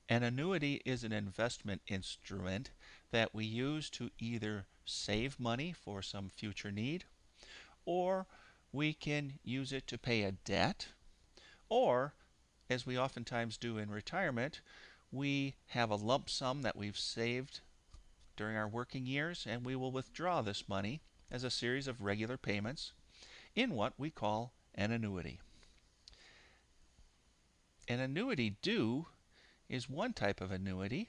An annuity is an investment instrument that we use to either save money for some future need, or we can use it to pay a debt, or, as we oftentimes do in retirement, we have a lump sum that we've saved during our working years, and we will withdraw this money as a series of regular payments in what we call an annuity. An annuity due is one type of annuity,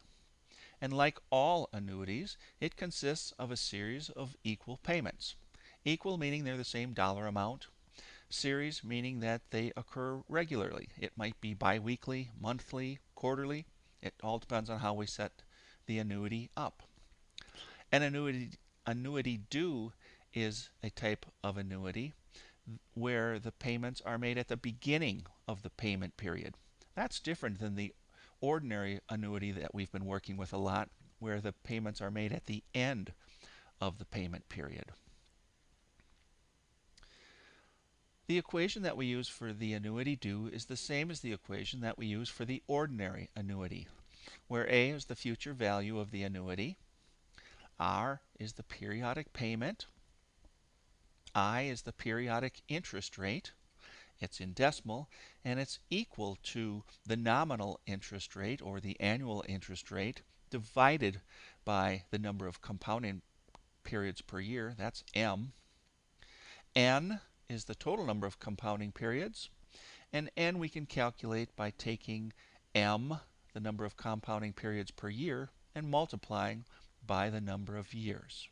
and like all annuities, it consists of a series of equal payments. Equal meaning they're the same dollar amount. Series meaning that they occur regularly. It might be biweekly, monthly, quarterly. It all depends on how we set the annuity up. An annuity due is a type of annuity where the payments are made at the beginning of the payment period. That's different than the ordinary annuity that we've been working with a lot, where the payments are made at the end of the payment period. The equation that we use for the annuity due is the same as the equation that we use for the ordinary annuity, where A is the future value of the annuity, R is the periodic payment, I is the periodic interest rate, it's in decimal, and it's equal to the nominal interest rate or the annual interest rate divided by the number of compounding periods per year, that's M. N is the total number of compounding periods, and N we can calculate by taking M, the number of compounding periods per year, and multiplying by the number of years.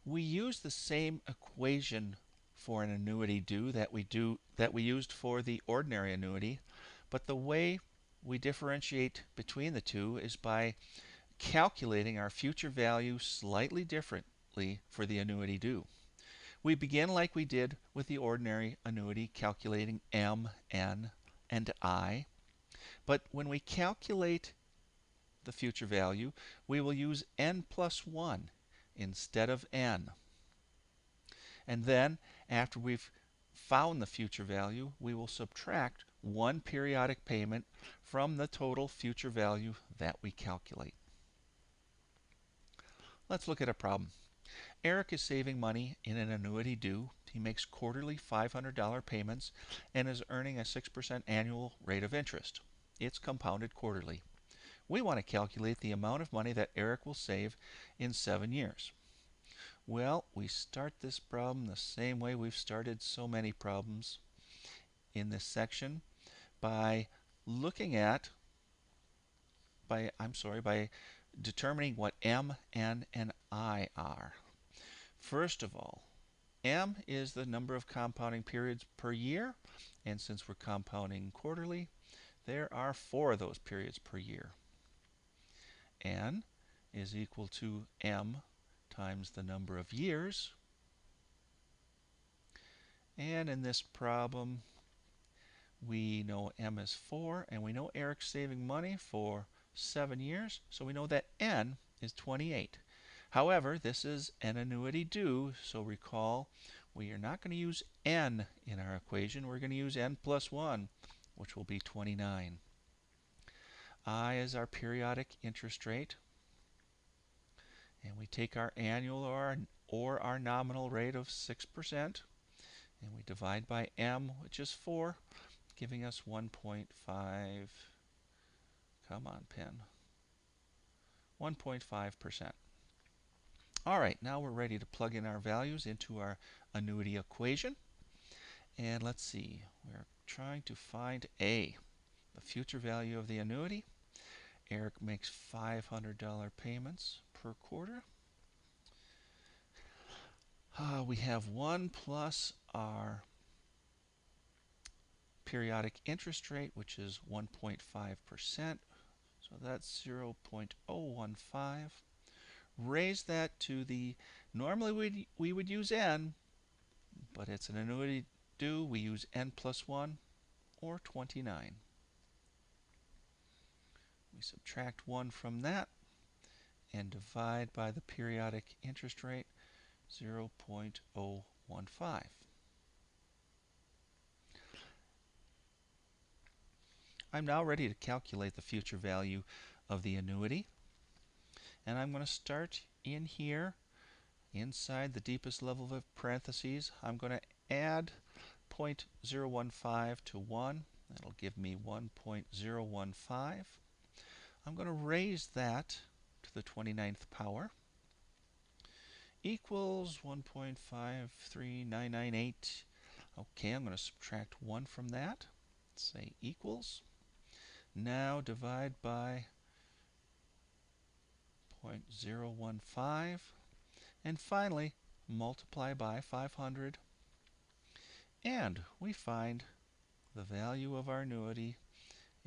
We use the same equation for an annuity due that we used for the ordinary annuity, but the way we differentiate between the two is by calculating our future value slightly differently for the annuity due. We begin like we did with the ordinary annuity, calculating M, N, and I. But when we calculate the future value, we will use N plus 1 instead of N. And then, after we've found the future value, we will subtract one periodic payment from the total future value that we calculate. Let's look at a problem. Eric is saving money in an annuity due. He makes quarterly $500 payments and is earning a 6% annual rate of interest. It's compounded quarterly. We want to calculate the amount of money that Eric will save in 7 years. Well, we start this problem the same way we've started so many problems in this section, by looking at by determining what M, N, and I are. First of all, M is the number of compounding periods per year, and since we're compounding quarterly, there are 4 of those periods per year. N is equal to M times the number of years, and in this problem we know M is 4, and we know Eric's saving money for 7 years, so we know that N is 28. However, this is an annuity due, so recall we are not going to use N in our equation. We're going to use N plus 1, which will be 29. I is our periodic interest rate, and we take our annual or our nominal rate of 6%, and we divide by M, which is 4, giving us 1.5. Come on, pen. 1.5%. All right, now we're ready to plug in our values into our annuity equation. And let's see, we're trying to find A, the future value of the annuity. Eric makes $500 payments per quarter. We have 1 plus our periodic interest rate, which is 1.5%. So that's 0.015. Raise that to the, normally we would use N, but it's an annuity due, we use N plus 1, or 29. We subtract 1 from that and divide by the periodic interest rate, 0.015. I'm now ready to calculate the future value of the annuity. And I'm going to start in here inside the deepest level of parentheses. I'm going to add 0.015 to 1. That'll give me 1.015. I'm going to raise that to the 29th power equals 1.53998. Okay, I'm going to subtract 1 from that. Say equals. Now divide by 0.015. And finally, multiply by 500. And we find the value of our annuity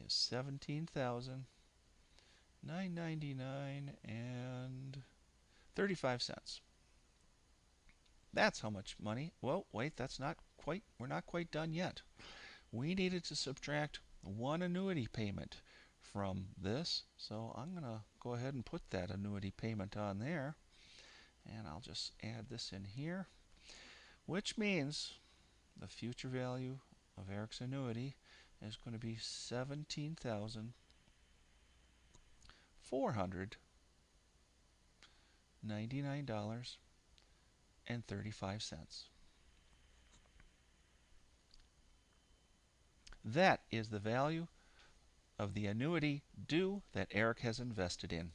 is $17,999 and 35 cents. That's how much money. Well, wait, that's not quite, we're not quite done yet. We needed to subtract one annuity payment from this, so I'm going to go ahead and put that annuity payment on there. And I'll just add this in here, which means the future value of Eric's annuity is going to be $17,499.35. That is the value of the annuity due that Eric has invested in.